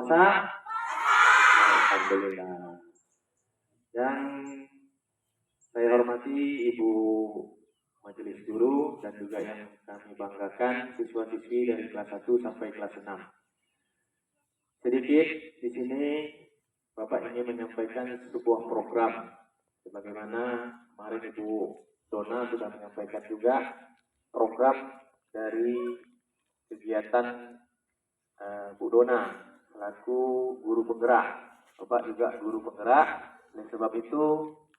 puasa? Alhamdulillah. Yang saya hormati Ibu Majelis Guru dan juga yang kami banggakan siswa-siswi dari kelas 1 sampai kelas 6. Sedikit di sini Bapak ingin menyampaikan sebuah program. Sebagaimana kemarin Ibu Dona sudah menyampaikan juga program dari kegiatan Bu Dona selaku guru penggerak. Bapak juga guru penggerak. Oleh sebab itu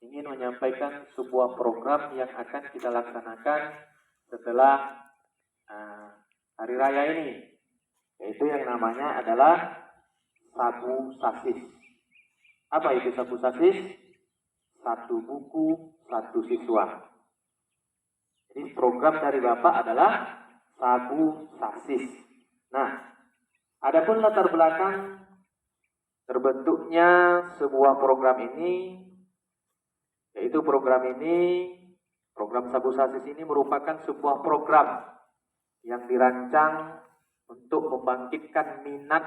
ingin menyampaikan sebuah program yang akan kita laksanakan setelah hari raya ini, yaitu yang namanya adalah Sabu Sasis. Apa itu Sabu Sasis? Satu buku, satu siswa. Jadi program dari Bapak adalah Sabu Sasis. Nah, adapun latar belakang terbentuknya sebuah program ini, yaitu program Sabu Sasis ini merupakan sebuah program yang dirancang untuk membangkitkan minat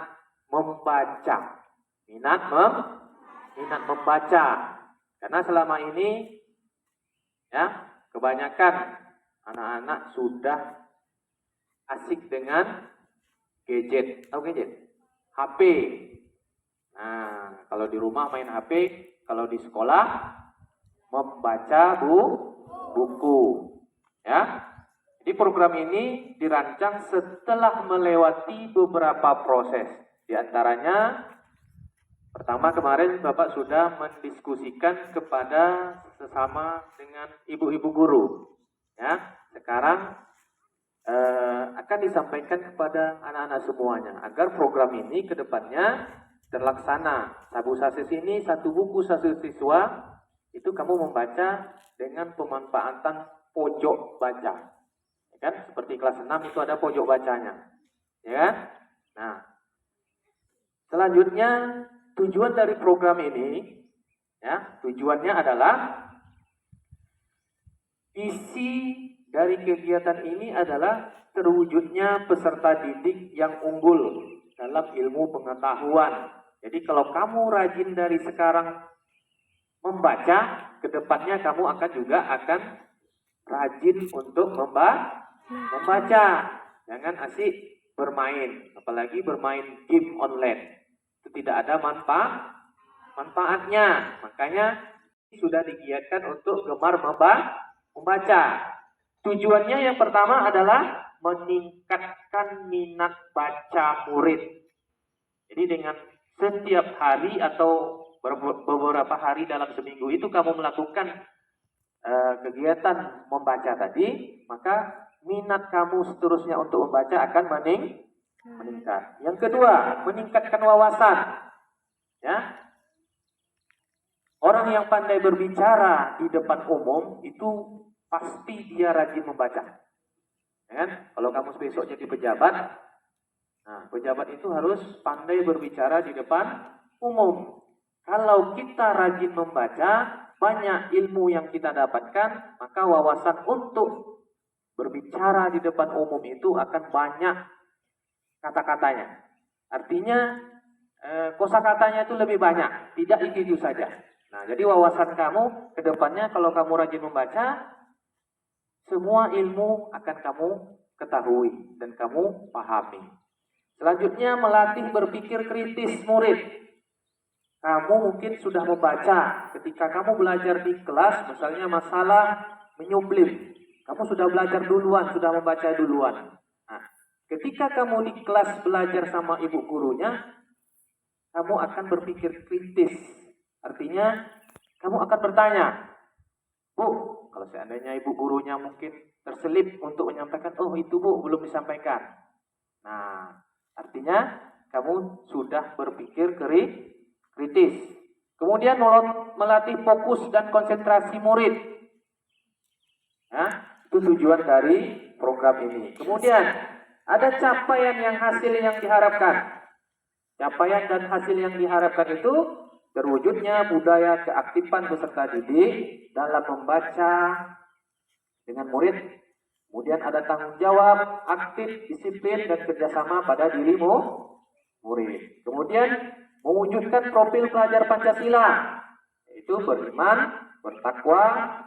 membaca. Minat membaca. Karena selama ini ya, kebanyakan anak-anak sudah asik dengan gadget. Tahu gadget? HP. Nah, kalau di rumah main HP, kalau di sekolah membaca buku. Ya. Jadi program ini dirancang setelah melewati beberapa proses. Di antaranya, pertama kemarin Bapak sudah mendiskusikan kepada sesama dengan ibu-ibu guru. Ya, sekarang akan disampaikan kepada anak-anak semuanya agar program ini ke depannya terlaksana. Sabu Sasis ini satu buku satu siswa, itu kamu membaca dengan pemanfaatan pojok baca. Ya kan? Seperti kelas 6 itu ada pojok bacanya. Ya kan? Nah, selanjutnya tujuan dari program ini, ya, tujuannya adalah isi dari kegiatan ini adalah terwujudnya peserta didik yang unggul dalam ilmu pengetahuan. Jadi kalau kamu rajin dari sekarang membaca, kedepannya kamu akan rajin untuk membaca. Jangan asik bermain, apalagi bermain game online. Itu tidak ada manfaatnya. Makanya sudah digiatkan untuk gemar membaca. Tujuannya yang pertama adalah meningkatkan minat baca murid. Jadi dengan setiap hari atau beberapa hari dalam seminggu itu kamu melakukan kegiatan membaca tadi, maka minat kamu seterusnya untuk membaca akan meningkat. Yang kedua, meningkatkan wawasan. Ya, orang yang pandai berbicara di depan umum itu pasti dia rajin membaca. Ya kan? Kalau kamu besok jadi pejabat, nah pejabat itu harus pandai berbicara di depan umum. Kalau kita rajin membaca, banyak ilmu yang kita dapatkan, maka wawasan untuk berbicara di depan umum itu akan banyak kata-katanya. Artinya kosakatanya itu lebih banyak, tidak itu saja. Nah, jadi wawasan kamu ke depannya kalau kamu rajin membaca, semua ilmu akan kamu ketahui dan kamu pahami. Selanjutnya, melatih berpikir kritis murid. Kamu mungkin sudah membaca ketika kamu belajar di kelas, misalnya masalah menyublim. Kamu sudah belajar duluan, sudah membaca duluan. Nah, ketika kamu di kelas belajar sama ibu gurunya, kamu akan berpikir kritis. Artinya, kamu akan bertanya, Bu, kalau seandainya ibu gurunya mungkin terselip untuk menyampaikan, oh itu Bu, belum disampaikan. Nah, artinya kamu sudah berpikir kritis. Kemudian melatih fokus dan konsentrasi murid. Nah, itu tujuan dari program ini. Kemudian, ada capaian yang diharapkan. Capaian dan hasil yang diharapkan itu terwujudnya budaya keaktifan peserta didik dalam membaca dengan murid. Kemudian ada tanggung jawab, aktif, disiplin, dan kerjasama pada dirimu murid. Kemudian mewujudkan profil pelajar Pancasila, yaitu beriman, bertakwa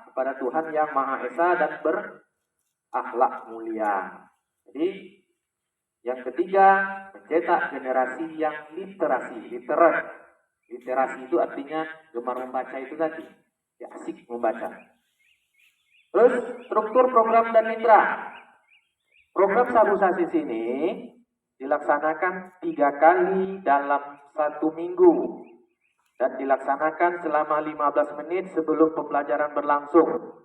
kepada Tuhan Yang Maha Esa dan berakhlak mulia. Jadi yang ketiga, mencetak generasi yang literat. Literasi itu artinya gemar membaca itu tadi, ya asik membaca. Terus struktur program dan mitra. Program Sabu Sasis ini dilaksanakan 3 kali dalam 1 minggu dan dilaksanakan selama 15 menit sebelum pembelajaran berlangsung.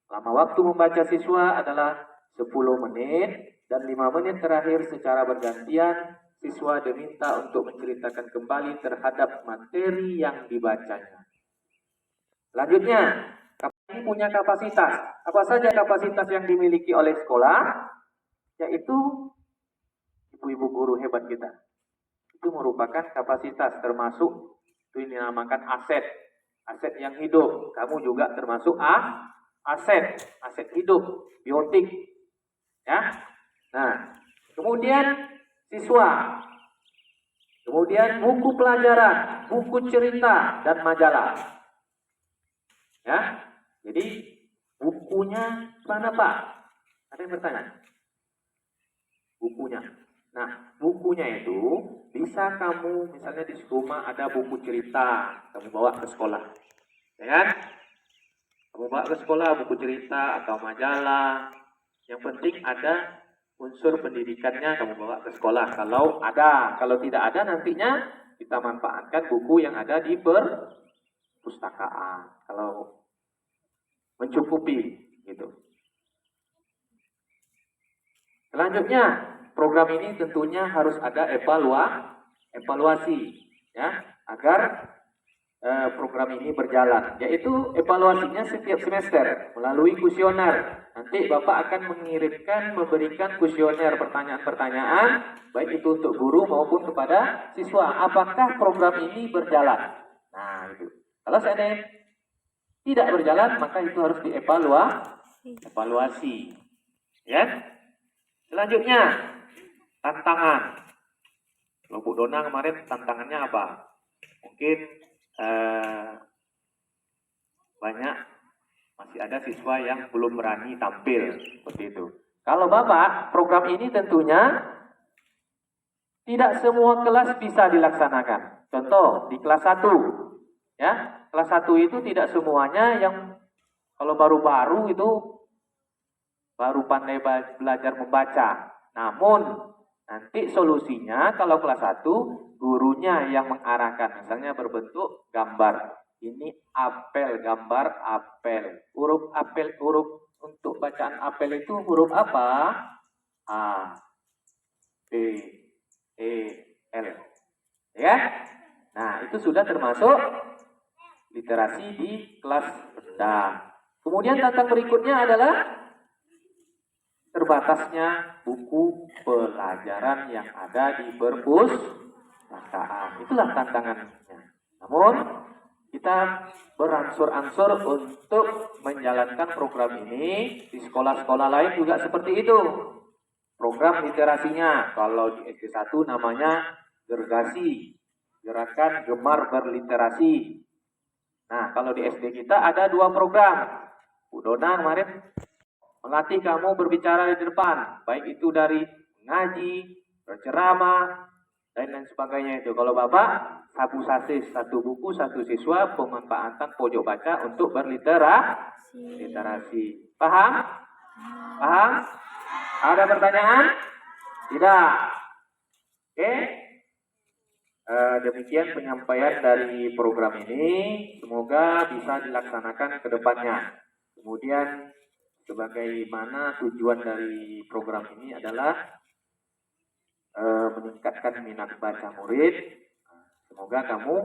Lama waktu membaca siswa adalah 10 menit dan 5 menit terakhir secara bergantian siswa diminta untuk menceritakan kembali terhadap materi yang dibacanya. Selanjutnya, ini punya kapasitas. Apa saja kapasitas yang dimiliki oleh sekolah? Yaitu ibu-ibu guru hebat kita. Itu merupakan kapasitas termasuk itu dinamakan aset. Aset yang hidup. Kamu juga termasuk aset hidup, biotik. Ya. Nah, kemudian siswa. Kemudian buku pelajaran, buku cerita dan majalah. Ya. Jadi bukunya mana Pak? Ada yang bertanya? Bukunya. Nah, bukunya itu bisa kamu misalnya di rumah ada buku cerita, kamu bawa ke sekolah. Ya kan? Kamu bawa ke sekolah buku cerita atau majalah. Yang penting ada unsur pendidikannya kamu bawa ke sekolah. Kalau ada, kalau tidak ada nantinya kita manfaatkan buku yang ada di perpustakaan. Kalau mencukupi gitu. Selanjutnya, program ini tentunya harus ada evaluasi ya, agar program ini berjalan, yaitu evaluasinya setiap semester melalui kuesioner. Nanti Bapak akan memberikan kuesioner pertanyaan-pertanyaan, baik itu untuk guru maupun kepada siswa. Apakah program ini berjalan? Nah, itu. Kalau seandainya tidak berjalan, maka itu harus dievaluasi. Ya. Selanjutnya, tantangan. Kalau Bu Dona kemarin tantangannya apa? Mungkin banyak masih ada siswa yang belum berani tampil seperti itu. Kalau Bapak, program ini tentunya tidak semua kelas bisa dilaksanakan. Contoh di kelas 1, ya, kelas 1 itu tidak semuanya yang kalau baru-baru itu baru pandai belajar membaca. Namun nanti solusinya kalau kelas 1 gurunya yang mengarahkan, misalnya berbentuk gambar. Ini apel, gambar apel. Huruf apel, huruf untuk bacaan apel itu huruf apa? A, B, E, L. Ya? Nah, itu sudah termasuk literasi di kelas rendah. Kemudian tantangan berikutnya adalah terbatasnya buku pelajaran yang ada di perpustakaan. Itulah tantangannya. Namun kita beransur-ansur untuk menjalankan program ini. Di sekolah-sekolah lain juga seperti itu. Program literasinya, kalau di SD 1 namanya Gergasi, Gerakan Gemar Berliterasi. Nah, kalau di SD kita ada 2 program. Bu Dona kemarin melatih kamu berbicara di depan, baik itu dari ngaji, berceramah, dan lain sebagainya itu. Kalau Bapak, Sabu Sasis, 1 buku, 1 siswa, pemanfaatan pojok baca untuk berliterasi. Paham? Paham? Ada pertanyaan? Tidak. Oke? Demikian penyampaian dari program ini. Semoga bisa dilaksanakan ke depannya. Kemudian sebagaimana tujuan dari program ini adalah meningkatkan minat baca murid. Semoga kamu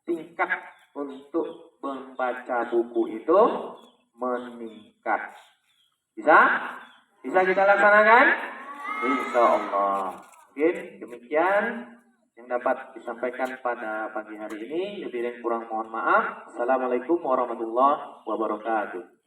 tingkat untuk membaca buku itu meningkat. Bisa? Bisa kita laksanakan? Insya Allah. Mungkin demikian yang dapat disampaikan pada pagi hari ini. Lebih dan kurang mohon maaf. Assalamualaikum warahmatullahi wabarakatuh.